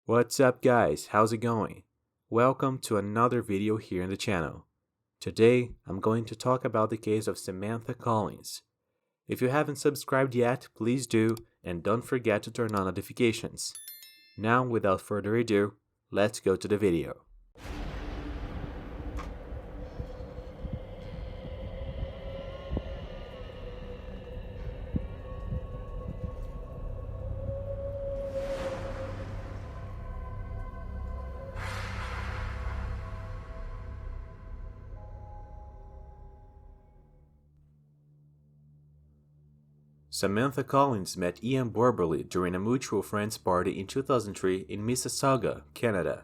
What's up guys, how's it going? Welcome to another video here in the channel. Today, I'm going to talk about the case of Samantha Collins. If you haven't subscribed yet, please do, and don't forget to turn on notifications. Now, without further ado, let's go to the video. Samantha Collins met Ian Borberly during a mutual friend's party in 2003 in Mississauga, Canada.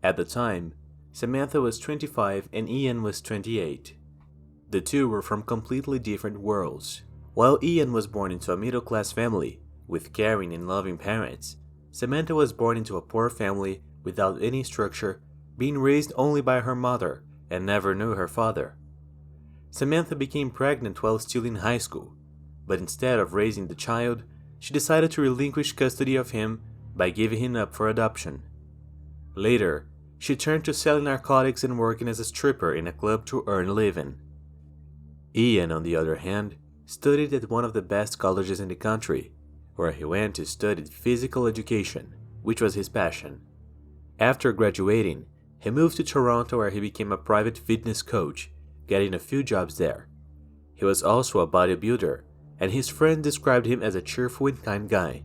At the time, Samantha was 25 and Ian was 28. The two were from completely different worlds. While Ian was born into a middle-class family with caring and loving parents, Samantha was born into a poor family without any structure, being raised only by her mother and never knew her father. Samantha became pregnant while still in high school, but instead of raising the child, she decided to relinquish custody of him by giving him up for adoption. Later, she turned to selling narcotics and working as a stripper in a club to earn a living. Ian, on the other hand, studied at one of the best colleges in the country, where he went to study physical education, which was his passion. After graduating, he moved to Toronto where he became a private fitness coach, getting a few jobs there. He was also a bodybuilder, and his friend described him as a cheerful and kind guy.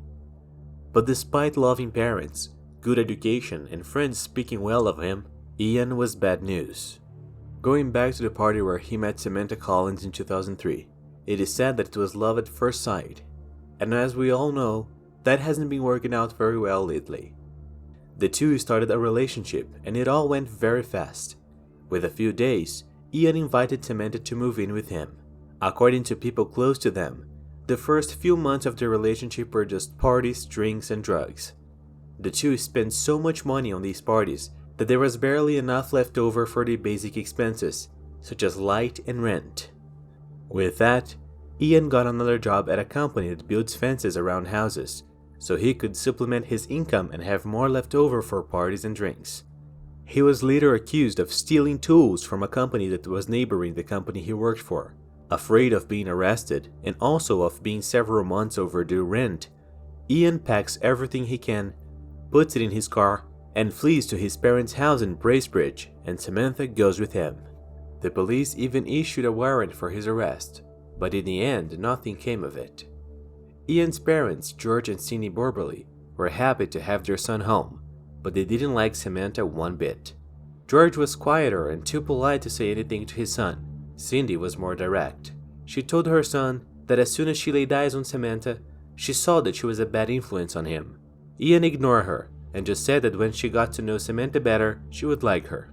But despite loving parents, good education, and friends speaking well of him, Ian was bad news. Going back to the party where he met Samantha Collins in 2003, it is said that it was love at first sight, and as we all know, that hasn't been working out very well lately. The two started a relationship and it all went very fast. Within a few days, Ian invited Samantha to move in with him. According to people close to them, the first few months of their relationship were just parties, drinks, and drugs. The two spent so much money on these parties that there was barely enough left over for the basic expenses, such as light and rent. With that, Ian got another job at a company that builds fences around houses, so he could supplement his income and have more left over for parties and drinks. He was later accused of stealing tools from a company that was neighboring the company he worked for. Afraid of being arrested and also of being several months overdue rent, Ian packs everything he can, puts it in his car, and flees to his parents' house in Bracebridge, and Samantha goes with him. The police even issued a warrant for his arrest, but in the end nothing came of it. Ian's parents, George and Cindy Borberly, were happy to have their son home, but they didn't like Samantha one bit. George was quieter and too polite to say anything to his son. Cindy was more direct. She told her son that as soon as she laid eyes on Samantha, she saw that she was a bad influence on him. Ian ignored her and just said that when she got to know Samantha better, she would like her.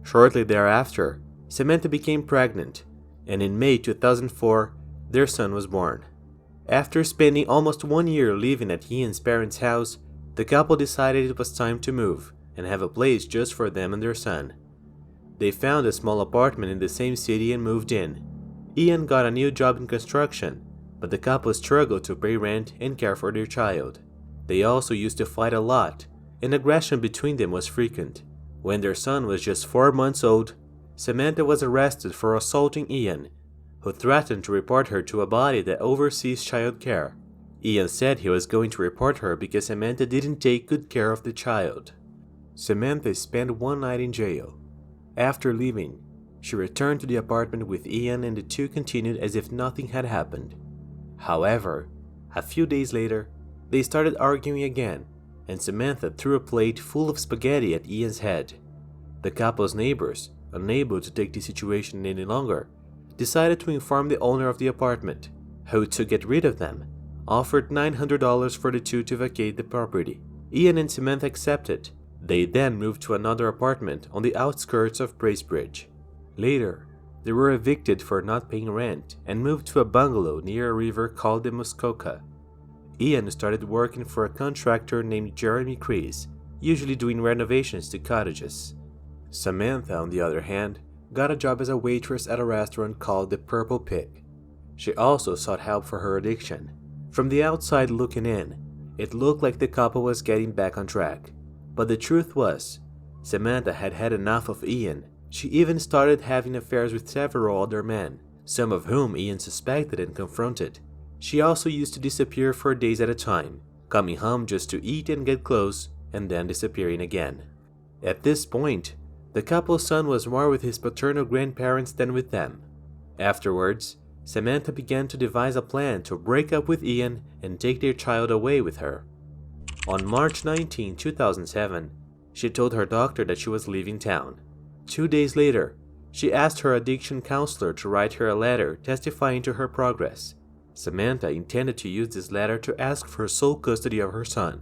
Shortly thereafter, Samantha became pregnant, and in May 2004, their son was born. After spending almost 1 year living at Ian's parents' house, the couple decided it was time to move and have a place just for them and their son. They found a small apartment in the same city and moved in. Ian got a new job in construction, but the couple struggled to pay rent and care for their child. They also used to fight a lot, and aggression between them was frequent. When their son was just 4 months old, Samantha was arrested for assaulting Ian, who threatened to report her to a body that oversees child care. Ian said he was going to report her because Samantha didn't take good care of the child. Samantha spent one night in jail. After leaving, she returned to the apartment with Ian and the two continued as if nothing had happened. However, a few days later, they started arguing again, and Samantha threw a plate full of spaghetti at Ian's head. The couple's neighbors, unable to take the situation any longer, decided to inform the owner of the apartment, who, to get rid of them, offered $900 for the two to vacate the property. Ian and Samantha accepted. They then moved to another apartment on the outskirts of Bracebridge. Later, they were evicted for not paying rent and moved to a bungalow near a river called the Muskoka. Ian started working for a contractor named Jeremy Crease, usually doing renovations to cottages. Samantha, on the other hand, got a job as a waitress at a restaurant called the Purple Pig. She also sought help for her addiction. From the outside looking in, it looked like the couple was getting back on track. But the truth was, Samantha had had enough of Ian. She even started having affairs with several other men, some of whom Ian suspected and confronted. She also used to disappear for days at a time, coming home just to eat and get clothes, and then disappearing again. At this point, the couple's son was more with his paternal grandparents than with them. Afterwards, Samantha began to devise a plan to break up with Ian and take their child away with her. On March 19, 2007, she told her doctor that she was leaving town. 2 days later, she asked her addiction counselor to write her a letter testifying to her progress. Samantha intended to use this letter to ask for sole custody of her son.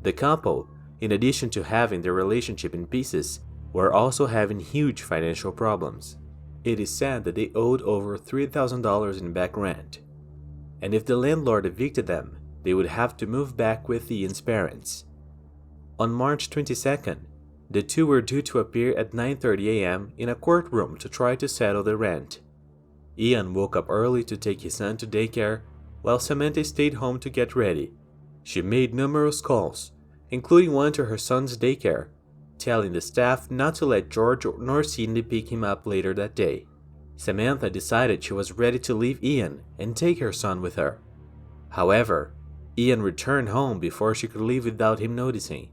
The couple, in addition to having their relationship in pieces, were also having huge financial problems. It is said that they owed over $3,000 in back rent. And if the landlord evicted them, they would have to move back with Ian's parents. On March 22nd, the two were due to appear at 9:30 a.m. in a courtroom to try to settle the rent. Ian woke up early to take his son to daycare, while Samantha stayed home to get ready. She made numerous calls, including one to her son's daycare, telling the staff not to let George nor Cindy pick him up later that day. Samantha decided she was ready to leave Ian and take her son with her. However, Ian returned home before she could leave without him noticing.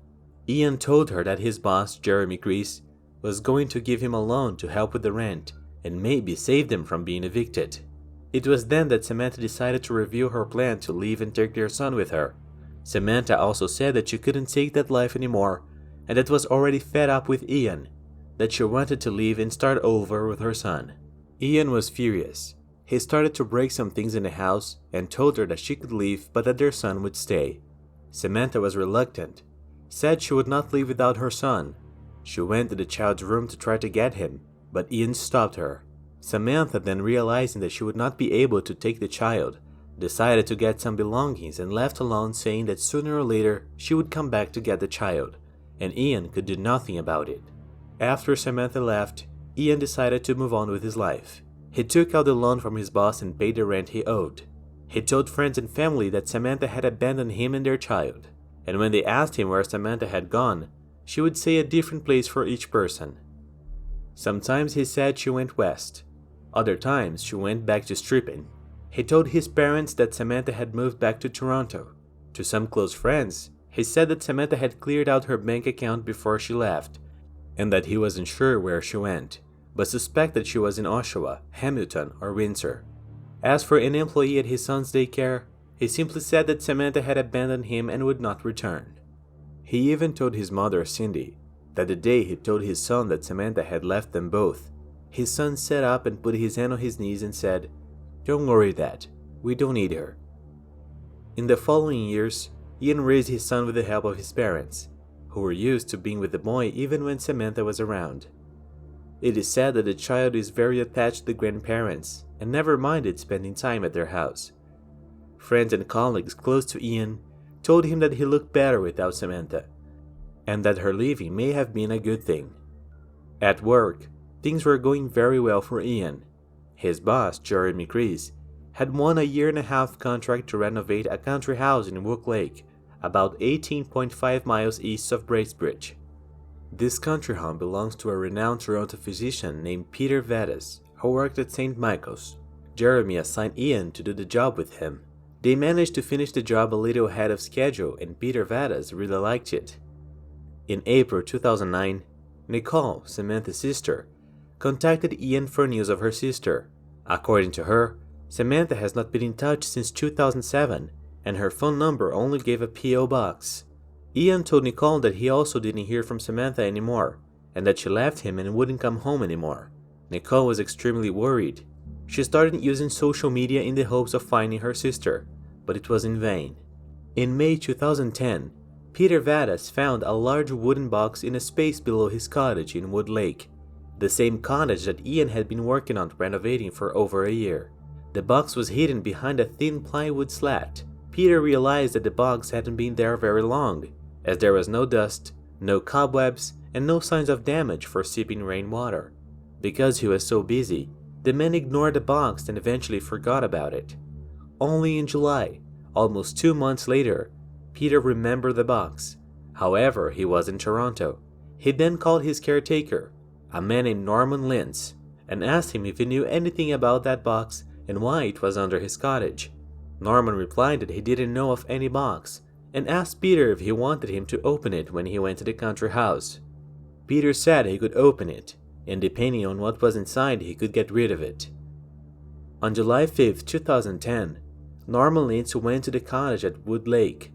Ian told her that his boss, Jeremy Grease, was going to give him a loan to help with the rent and maybe save them from being evicted. It was then that Samantha decided to review her plan to leave and take their son with her. Samantha also said that she couldn't take that life anymore and that was already fed up with Ian, that she wanted to leave and start over with her son. Ian was furious. He started to break some things in the house and told her that she could leave but that their son would stay. Samantha was reluctant, said she would not leave without her son. She went to the child's room to try to get him, but Ian stopped her. Samantha, then realizing that she would not be able to take the child, decided to get some belongings and left alone, saying that sooner or later she would come back to get the child, and Ian could do nothing about it. After Samantha left, Ian decided to move on with his life. He took out the loan from his boss and paid the rent he owed. He told friends and family that Samantha had abandoned him and their child, and when they asked him where Samantha had gone, she would say a different place for each person. Sometimes he said she went west. Other times she went back to stripping. He told his parents that Samantha had moved back to Toronto. To some close friends, he said that Samantha had cleared out her bank account before she left, and that he wasn't sure where she went, but suspected she was in Oshawa, Hamilton, or Windsor. As for an employee at his son's daycare, he simply said that Samantha had abandoned him and would not return. He even told his mother, Cindy, that the day he told his son that Samantha had left them both, his son sat up and put his hand on his knees and said, "Don't worry, Dad, we don't need her." In the following years, Ian raised his son with the help of his parents, who were used to being with the boy even when Samantha was around. It is said that the child is very attached to the grandparents and never minded spending time at their house. Friends and colleagues close to Ian told him that he looked better without Samantha, and that her leaving may have been a good thing. At work, things were going very well for Ian. His boss, Jeremy Grease, had won a 1.5-year contract to renovate a country house in Wook Lake, about 18.5 miles east of Bracebridge. This country home belongs to a renowned Toronto physician named Peter Vettis, who worked at St. Michael's. Jeremy assigned Ian to do the job with him. They managed to finish the job a little ahead of schedule, and Peter Vettis really liked it. In April 2009, Nicole, Samantha's sister, contacted Ian for news of her sister. According to her, Samantha has not been in touch since 2007, and her phone number only gave a P.O. box. Ian told Nicole that he also didn't hear from Samantha anymore, and that she left him and wouldn't come home anymore. Nicole was extremely worried. She started using social media in the hopes of finding her sister, but it was in vain. In May 2010, Peter Vettis found a large wooden box in a space below his cottage in Wood Lake, the same cottage that Ian had been working on renovating for over a year. The box was hidden behind a thin plywood slat. Peter realized that the box hadn't been there very long, as there was no dust, no cobwebs, and no signs of damage for seeping rainwater. Because he was so busy, the man ignored the box and eventually forgot about it. Only in July, almost 2 months later, Peter remembered the box. However, he was in Toronto. He then called his caretaker, a man named Norman Lintz, and asked him if he knew anything about that box and why it was under his cottage. Norman replied that he didn't know of any box, and asked Peter if he wanted him to open it when he went to the country house. Peter said he could open it, and depending on what was inside, he could get rid of it. On July 5, 2010, Norman Lintz went to the cottage at Wood Lake.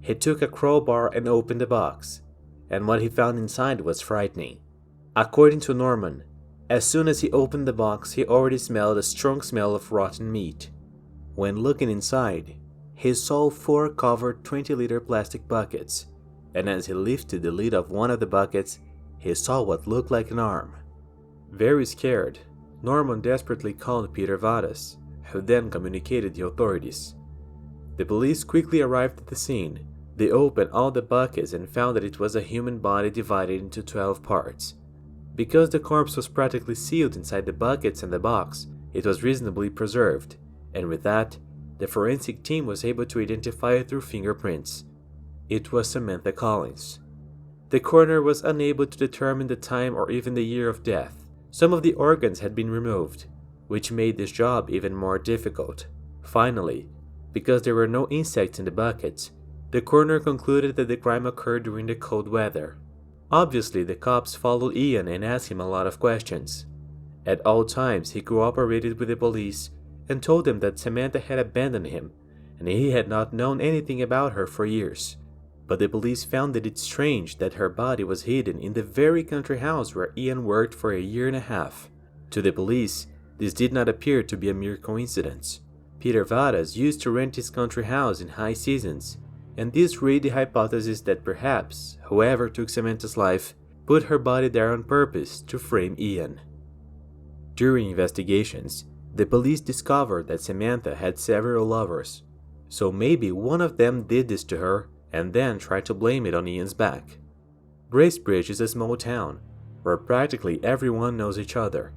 He took a crowbar and opened the box, and what he found inside was frightening. According to Norman, as soon as he opened the box, he already smelled a strong smell of rotten meat. When looking inside, he saw 4 covered 20-liter plastic buckets, and as he lifted the lid of one of the buckets, he saw what looked like an arm. Very scared, Norman desperately called Peter Vadas, who then communicated the authorities. The police quickly arrived at the scene. They opened all the buckets and found that it was a human body divided into 12 parts. Because the corpse was practically sealed inside the buckets and the box, it was reasonably preserved, and with that, the forensic team was able to identify it through fingerprints. It was Samantha Collins. The coroner was unable to determine the time or even the year of death. Some of the organs had been removed, which made this job even more difficult. Finally, because there were no insects in the buckets, the coroner concluded that the crime occurred during the cold weather. Obviously, the cops followed Ian and asked him a lot of questions. At all times, he cooperated with the police and told them that Samantha had abandoned him and he had not known anything about her for years. But the police found it strange that her body was hidden in the very country house where Ian worked for a year and a half. To the police, this did not appear to be a mere coincidence. Peter Vadas used to rent his country house in high seasons, and this raised the hypothesis that perhaps whoever took Samantha's life put her body there on purpose to frame Ian. During investigations, the police discovered that Samantha had several lovers, so maybe one of them did this to her and then tried to blame it on Ian's back. Bracebridge is a small town where practically everyone knows each other.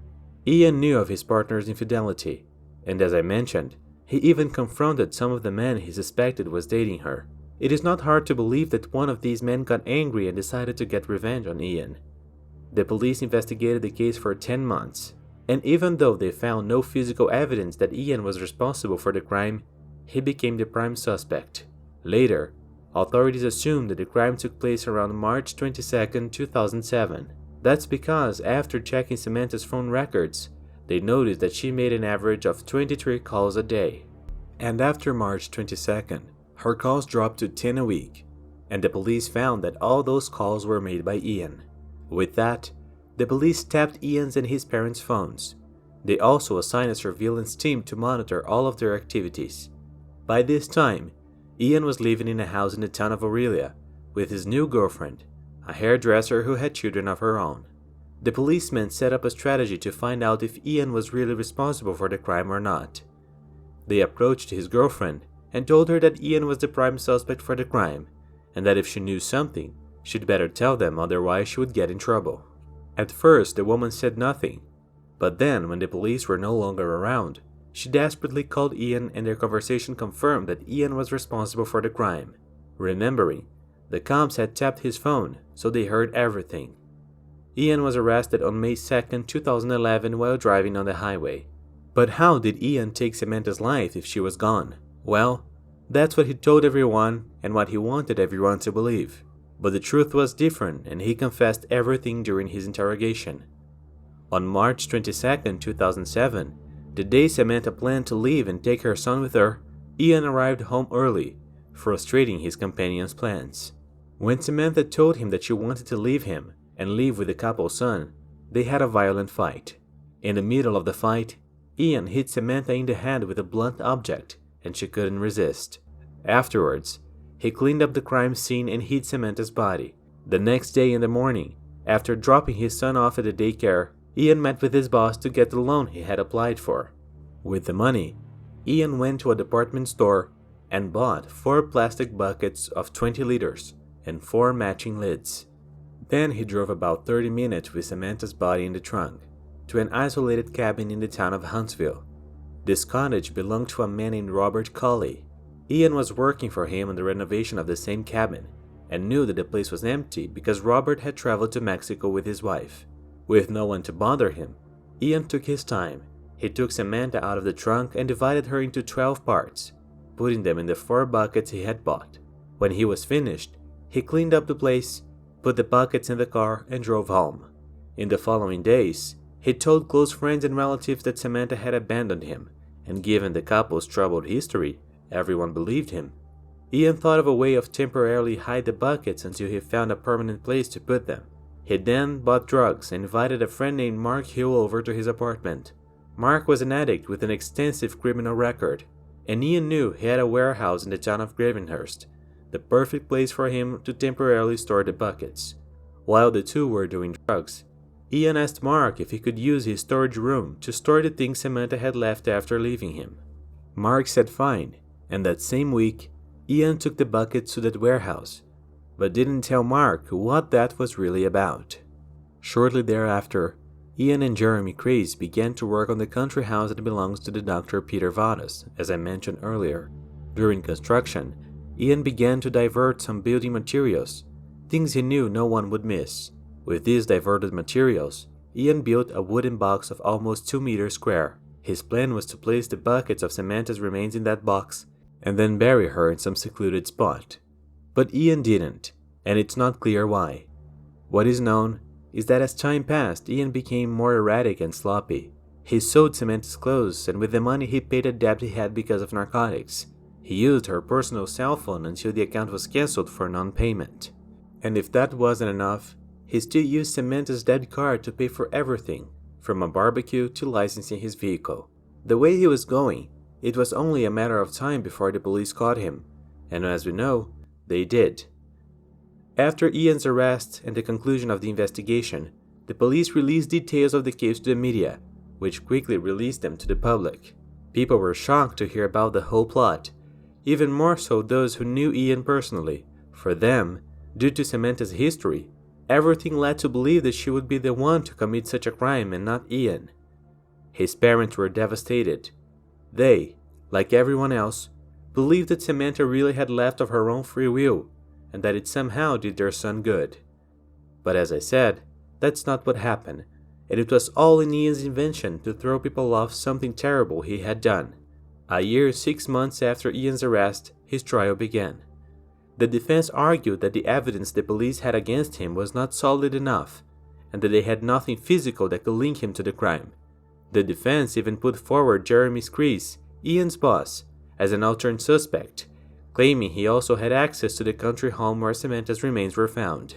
Ian knew of his partner's infidelity, and as I mentioned, he even confronted some of the men he suspected was dating her. It is not hard to believe that one of these men got angry and decided to get revenge on Ian. The police investigated the case for 10 months, and even though they found no physical evidence that Ian was responsible for the crime, he became the prime suspect. Later, authorities assumed that the crime took place around March 22, 2007. That's because after checking Samantha's phone records, they noticed that she made an average of 23 calls a day. And after March 22nd, her calls dropped to 10 a week, and the police found that all those calls were made by Ian. With that, the police tapped Ian's and his parents' phones. They also assigned a surveillance team to monitor all of their activities. By this time, Ian was living in a house in the town of Aurelia with his new girlfriend, a hairdresser who had children of her own. The policemen set up a strategy to find out if Ian was really responsible for the crime or not. They approached his girlfriend and told her that Ian was the prime suspect for the crime, and that if she knew something, she'd better tell them, otherwise she would get in trouble. At first, the woman said nothing, but then when the police were no longer around, she desperately called Ian and their conversation confirmed that Ian was responsible for the crime. Remembering, the cops had tapped his phone, so they heard everything. Ian was arrested on May 2, 2011 while driving on the highway. But how did Ian take Samantha's life if she was gone? Well, that's what he told everyone and what he wanted everyone to believe. But the truth was different and he confessed everything during his interrogation. On March 22, 2007, the day Samantha planned to leave and take her son with her, Ian arrived home early, frustrating his companion's plans. When Samantha told him that she wanted to leave him and live with the couple's son, they had a violent fight. In the middle of the fight, Ian hit Samantha in the head with a blunt object and she couldn't resist. Afterwards, he cleaned up the crime scene and hid Samantha's body. The next day in the morning, after dropping his son off at the daycare, Ian met with his boss to get the loan he had applied for. With the money, Ian went to a department store and bought 4 plastic buckets of 20 liters and 4 matching lids. Then he drove about 30 minutes with Samantha's body in the trunk to an isolated cabin in the town of Huntsville. This cottage belonged to a man named Robert Colley. Ian was working for him on the renovation of the same cabin and knew that the place was empty because Robert had traveled to Mexico with his wife. With no one to bother him, Ian took his time. He took Samantha out of the trunk and divided her into 12 parts, putting them in the 4 buckets he had bought. When he was finished, he cleaned up the place, put the buckets in the car, and drove home. In the following days, he told close friends and relatives that Samantha had abandoned him, and given the couple's troubled history, everyone believed him. Ian thought of a way of temporarily hide the buckets until he found a permanent place to put them. He then bought drugs and invited a friend named Mark Hill over to his apartment. Mark was an addict with an extensive criminal record, and Ian knew he had a warehouse in the town of Gravenhurst, the perfect place for him to temporarily store the buckets. While the two were doing drugs, Ian asked Mark if he could use his storage room to store the things Samantha had left after leaving him. Mark said fine, and that same week, Ian took the buckets to that warehouse, but didn't tell Mark what that was really about. Shortly thereafter, Ian and Jeremy Craze began to work on the country house that belongs to the Dr. Peter Vadas, as I mentioned earlier. During construction, Ian began to divert some building materials, things he knew no one would miss. With these diverted materials, Ian built a wooden box of almost 2 meters square. His plan was to place the buckets of Samantha's remains in that box and then bury her in some secluded spot. But Ian didn't, and it's not clear why. What is known is that as time passed, Ian became more erratic and sloppy. He sold Samantha's clothes, and with the money he paid a debt he had because of narcotics. He used her personal cell phone until the account was cancelled for non-payment. And if that wasn't enough, he still used Samantha's dead card to pay for everything, from a barbecue to licensing his vehicle. The way he was going, it was only a matter of time before the police caught him, and as we know, they did. After Ian's arrest and the conclusion of the investigation, the police released details of the case to the media, which quickly released them to the public. People were shocked to hear about the whole plot, even more so those who knew Ian personally. For them, due to Samantha's history, everything led to believe that she would be the one to commit such a crime and not Ian. His parents were devastated. They, like everyone else, believed that Samantha really had left of her own free will, and that it somehow did their son good. But as I said, that's not what happened, and it was all in Ian's invention to throw people off something terrible he had done. A year 6 months after Ian's arrest, his trial began. The defense argued that the evidence the police had against him was not solid enough, and that they had nothing physical that could link him to the crime. The defense even put forward Jeremy Craze, Ian's boss, as an alternate suspect, claiming he also had access to the country home where Samantha's remains were found.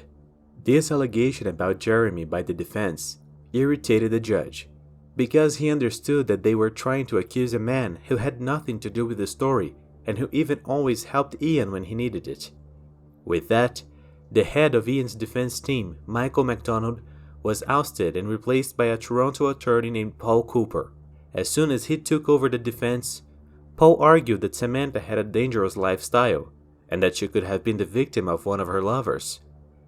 This allegation about Jeremy by the defense irritated the judge, because he understood that they were trying to accuse a man who had nothing to do with the story and who even always helped Ian when he needed it. With that, the head of Ian's defense team, Michael MacDonald, was ousted and replaced by a Toronto attorney named Paul Cooper. As soon as he took over the defense, Paul argued that Samantha had a dangerous lifestyle and that she could have been the victim of one of her lovers.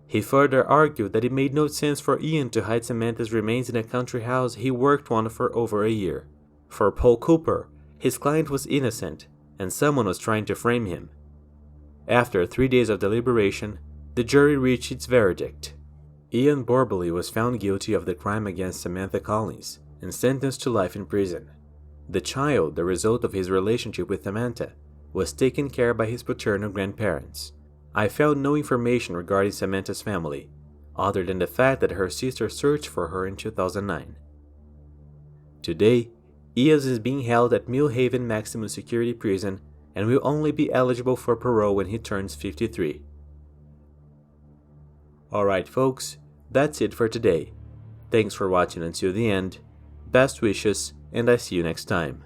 He further argued that it made no sense for Ian to hide Samantha's remains in a country house he worked on for over a year. For Paul Cooper, his client was innocent and someone was trying to frame him. After 3 days of deliberation, the jury reached its verdict. Ian Borberly was found guilty of the crime against Samantha Collins and sentenced to life in prison. The child, the result of his relationship with Samantha, was taken care of by his paternal grandparents. I found no information regarding Samantha's family, other than the fact that her sister searched for her in 2009. Today, Ian is being held at Millhaven Maximum Security Prison and will only be eligible for parole when he turns 53. Alright folks, that's it for today. Thanks for watching until the end. Best wishes, and I see you next time.